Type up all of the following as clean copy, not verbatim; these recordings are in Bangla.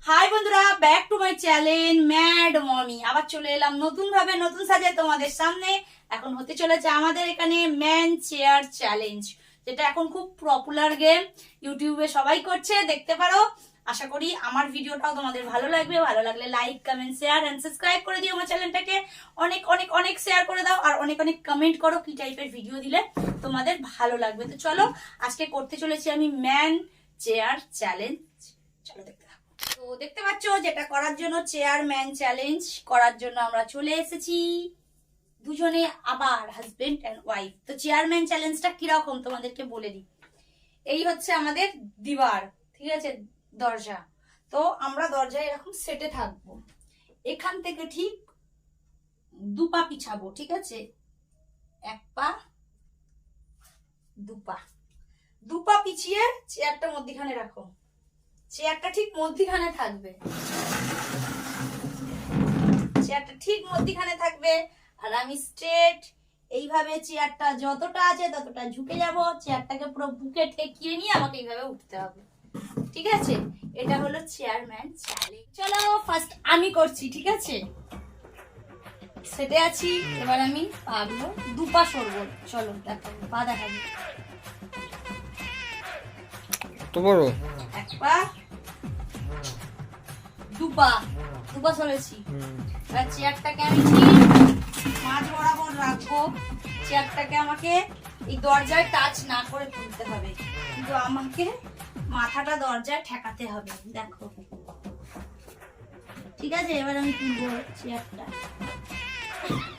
হাই বন্ধুরা, back to my channel mad mommy. আবার চলে এলাম নতুন ভাবে নতুন সাজে তোমাদের সামনে। এখন হতে চলেছে আমাদের এখানে ম্যান চেয়ার চ্যালেঞ্জ, যেটা এখন খুব পপুলার গেম, ইউটিউবে সবাই করছে, দেখতে পারো। আশা করি আমার ভিডিওটাও তোমাদের ভালো লাগবে। ভালো লাগলে like, comment, share and subscribe করে দিও আমার চ্যানেলটাকে। অনেক অনেক অনেক শেয়ার করে দাও আর অনেক অনেক কমেন্ট করো কি টাইপের ভিডিও দিলে তোমাদের ভালো লাগবে। তো চলো, আজকে করতে চলেছি আমি ম্যান চেয়ার চ্যালেঞ্জ। চলো দেখতে। তো দেখতে পাচ্ছ, যেটা করার জন্য চেয়ারম্যান চ্যালেঞ্জ করার জন্য আমরা চলে এসেছি দুজনে, আবার হাজবেন্ড এন্ড ওয়াইফ। তো চেয়ারম্যান চ্যালেঞ্জটা কিরকম তোমাদেরকে বলে দিই। এই হচ্ছে আমাদের দিবার, ঠিক আছে, দরজা। তো আমরা দরজায় এরকম সেটে থাকবো, এখান থেকে ঠিক দু পা পিছাবো, ঠিক আছে, এক পা দু পা পিছিয়ে চেয়ারটা মধ্যখানে রাখো। চেয়ারটা ঠিক মধ্যখানে থাকবে, চেয়ারটা ঠিক মধ্যখানে থাকবে। আর আমি স্ট্রেট এইভাবে চেয়ারটা যতটা আছে ততটা ঝুঁকে যাব, চেয়ারটাকে পুরো বুকে ঠেকিয়ে নিয়ে আমাকে এইভাবে উঠতে হবে, ঠিক আছে। এটা হলো চেয়ারম্যান চ্যালেঞ্জ। চলো ফার্স্ট আমি করছি, ঠিক আছে। সেটে আছি, এবার আমি পাগুলো দুপা সরবো। চলো দেখো, পা দেখাবো। তো বড় এক পা, দুপা সরেছি। এবার চেয়ারটাকে আমি ঠিক মাঝ বরাবর রাখবো। চেয়ারটাকে আমাকে এই দরজায় টাচ না করে তুলতে হবে, কিন্তু আমাকে মাথাটা দরজায় ঠেকাতে হবে, দেখো, ঠিক আছে। এবার আমি তুলবো চেয়ারটা।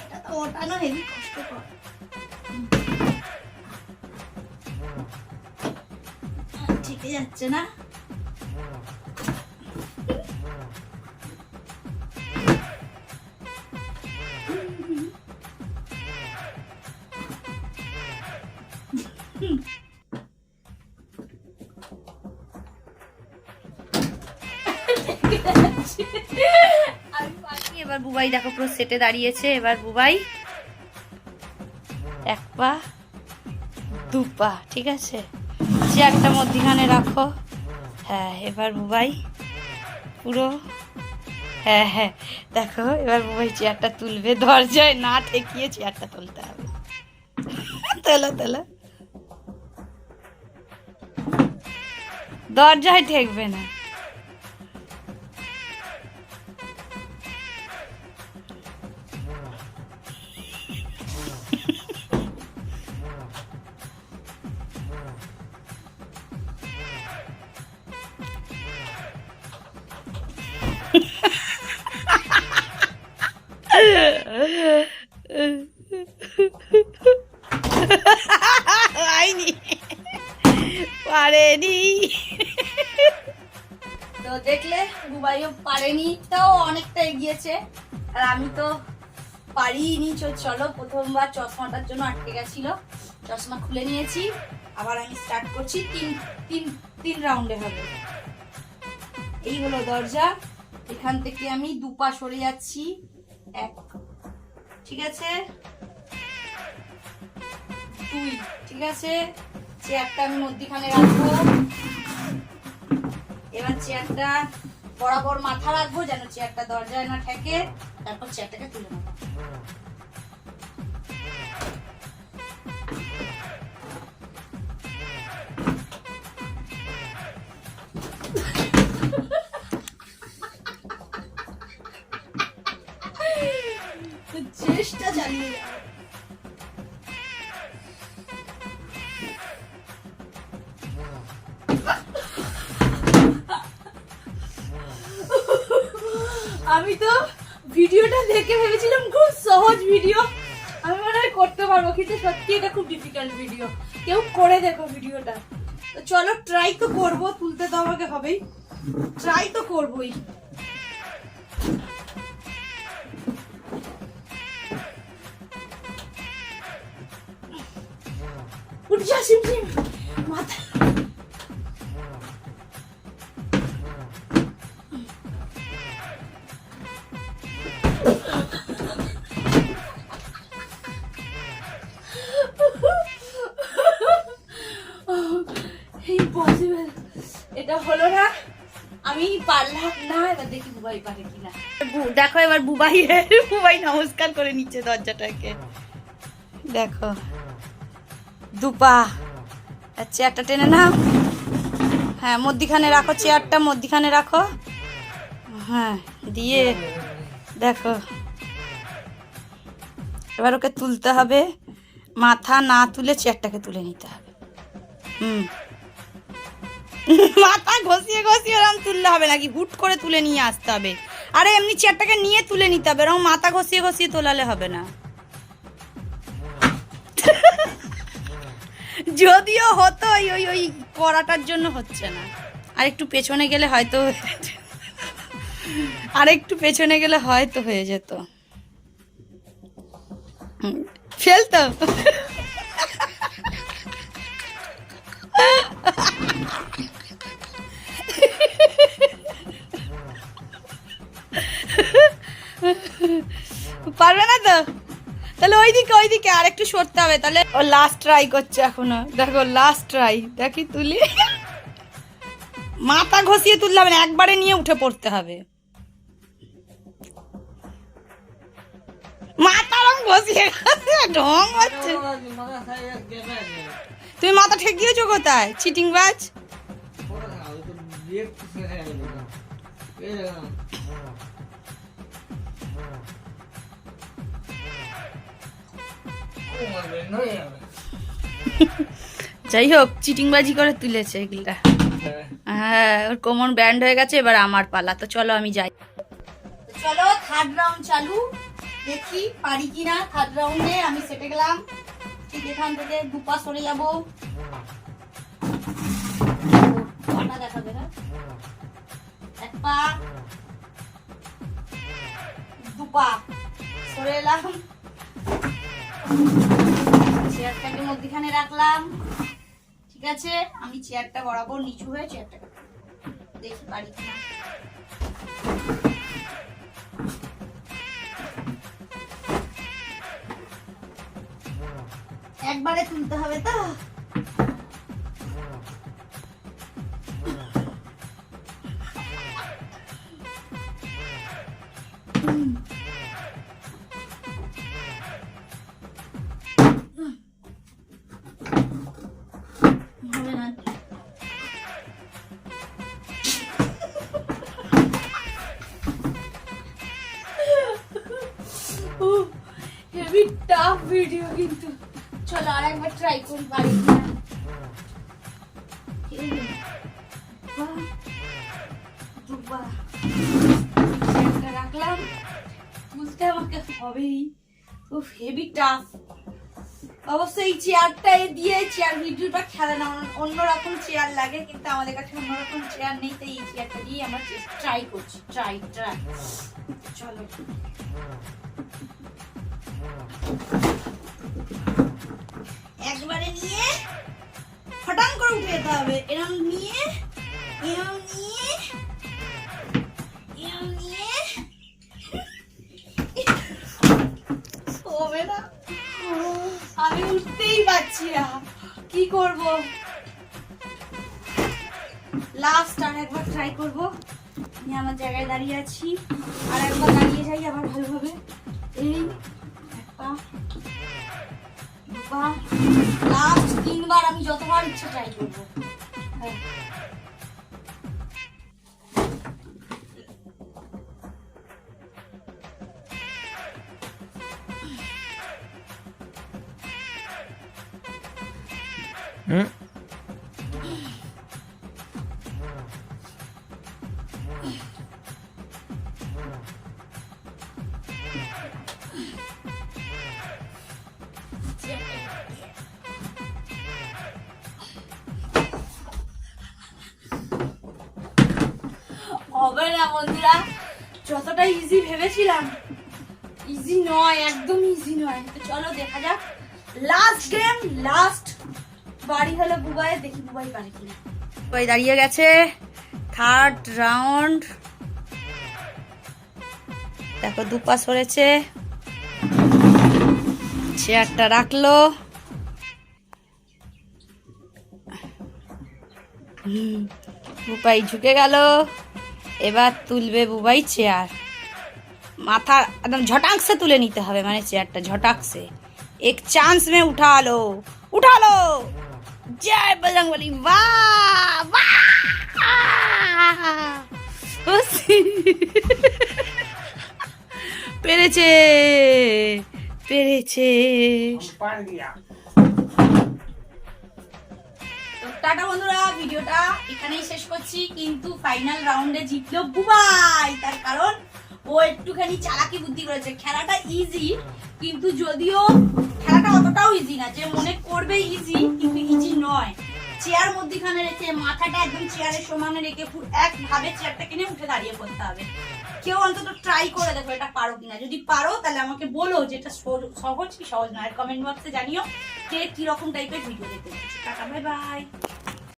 এটা তো ওঠানো হেভি কষ্টকর। ঠিক যাচ্ছে না। এবার বুবাই দেখো পুরো সেটে দাঁড়িয়েছে। এবার বুবাই এক পা দু পা, ঠিক আছে, চেয়ারটা মধ্যখানে রাখো। হ্যাঁ, এবার বুবাই পুরো, হ্যাঁ হ্যাঁ, দেখো এবার বুবাই চেয়ারটা তুলবে, দরজায় না ঠেকিয়ে চেয়ারটা তুলতে হবে। তোলো তোলো, দরজায় ঠেকবে না। পারেনি। তো দেখলে বুবাইও পারেনি, তাও অনেকটা এগিয়েছে। আর আমি তো পারিনি। চলো, প্রথমবার চশমাটার জন্য আটকে গেছিল, চশমা খুলে নিয়েছি। আবার আমি স্টার্ট করছি। তিন রাউন্ডে হবে। এই হলো দরজা, এখান থেকে আমি দুপা সরে যাচ্ছি, এক, ঠিক আছে, দুই, ঠিক আছে। চেয়ারটা আমি মধ্যখানে রাখবো। এবার চেয়ারটা বরাবর মাথা রাখবো যেন চেয়ারটা দরজায় না ঠেকে। তারপর চেয়ারটাকে তুলে নেবো। চেষ্টা চালিয়ে যাবো। আমি তো ভিডিওটা দেখে ভেবেছিলাম খুব সহজ ভিডিও, আমি মনে হয় করতে পারবো, কিন্তু সত্যি এটা খুব ডিফিকাল্ট ভিডিও। কেউ করে দেখো ভিডিওটা। তো চলো, ট্রাই তো করবো, তুলতে তো আমাকে হবেই, ট্রাই তো করবোই। উঠে যা শিম মাথা। ইম্পসিবল, এটা হলো না। আমি না এবার দেখি বুবাই পারে কিনা। দেখো এবার বুবাই নমস্কার করে নিচ্ছে দরজাটাকে, দেখো দুপা। চেয়ারটা টেনে নাও, হ্যাঁ মধ্যিখানে রাখো, চেয়ারটা মধ্যিখানে রাখো, হ্যাঁ দিয়ে দেখো এবার ওকে তুলতে হবে, মাথা না তুলে চেয়ারটাকে তুলে নিতে হবে। মাথা ঘষিয়ে ঘষিয়ে ওরকম তুললে হবে নাকি, হুট করে তুলে নিয়ে আসতে হবে। আরে এমনি চেয়ারটাকে নিয়ে তুলে নিতে হবে, এরকম মাথা ঘষিয়ে ঘষিয়ে তোলালে হবে না। যদিও হতো ওই ওই ওই করাটার জন্য হচ্ছে না। আর একটু পেছনে গেলে হয়তো হয়ে যেত। ফেলতো পারবে না তো, তাহলে ওইদিকে আর একটু সরতে হবে। তাহলে ও লাস্ট ট্রাই করছে এখনো, দেখো লাস্ট ট্রাই, দেখি তুলি। মাথা ঘষিয়ে তুললে হবে না, একবারে নিয়ে উঠে পড়তে হবে। মাথা রং ঘষিয়ে ঢং হচ্ছে। তুমি মাথা ঠেকিয়েছো কোথায়, চিটিং বাজ? যাই হোক চিটিংবাজি করে তুলেছে এগুলা। হ্যাঁ ওর কোমর ব্যান্ড হয়ে গেছে, এবার আমার পালা। তো চলো আমি যাই, চলো থার্ড রাউন্ড চালু, দেখি পারি কিনা। থার্ড রাউন্ডে আমি সেটে গেলাম, ঠিক এখান থেকে দুপা সরে যাবো। দেখাবে না, এক পা দুপা সরে এলাম, চেয়ারটাকে মধ্যখানে রাখলাম। ঠিক আছে, আমি চেয়ারটা বরাবর নিচু হয়ে চেয়ারটাকে দেখি পারি কিনা। একবারে তুলতে হবে তো, হেভি টাফ ভিডিও কিন্তু। চলো আর একবার ট্রাই করি পারি কিনা। রাখলাম, তুলতে আমাকে হবেই, হেভি টাফ। অবশ্যই এই চেয়ারটা দিয়ে চেয়ার ভিডিওটা খেলে না, অন্যরকম চেয়ার লাগে, কিন্তু আমাদের কাছে অন্যরকম চেয়ার নেই, তাই এই চেয়ারটা দিয়ে আমরা ট্রাই করছি। ট্রাই চলো একবারে নিয়ে ফটাং করে উঠে যেতে হবে, এরম নিয়ে হবে না, আমি উঠতেই পারছি না, কি করব। লাস্ট আর একবার ট্রাই করবো। আমি আমার জায়গায় দাঁড়িয়ে আছি, আর একবার দাঁড়িয়ে যাই আবার ভালোভাবে। এই একটা দুপা, লাস্ট 3 বার, আমি যতবার ইচ্ছে ট্রাই করবো। হবে না বন্ধুরা, যতটা ইজি ভেবেছিলাম ইজি নয়, একদম ইজি নয়। তো চলো দেখা যাক, লাস্ট গেম, লাস্ট বাড়ি হলো বুবাই, দেখি বুবাই পারে কিনা। বুবাই দাঁড়িয়ে গেছে, থার্ড রাউন্ড। দেখো দুপা সরেছে, চেয়ারটা রাখলো, বুবাই ঝুঁকে গেল, এবার তুলবে বুবাই চেয়ার, মাথা একদম ঝটাক से তুলে নিতে হবে, মানে চেয়ারটা ঝটাক से एक चांस में उठा लो, उठा लो। जय बजरंगबली। वाह वाह পেরেছে পেরেছে। তো টাটা বন্ধুরা, ভিডিওটা এখানেই শেষ করছি, কিন্তু ফাইনাল রাউন্ডে জিতলো বুবাই। তার কারণ ও একটুখানি চালাকি বুদ্ধি করেছে। খেলাটা ইজি, কিন্তু যদিও খেলাটা অতটাও ইজি না, যে মনে করবে ইজি কিন্তু ইজি নয়। চেয়ার মধ্যখানে রেখে মাথাটা একদম চেয়ারের সমানে রেখে একভাবে চেয়ারটা কিনে উঠে দাঁড়িয়ে পড়তে হবে। কেউ অন্তত ট্রাই করে দেখো এটা পারো কিনা। যদি পারো তাহলে আমাকে বলো যে এটা সহজ কি সহজ নয়, কমেন্ট বক্সে জানিও কে কিরকম টাইপের ভিডিও দেখতে চাইছো। Tata, bye bye.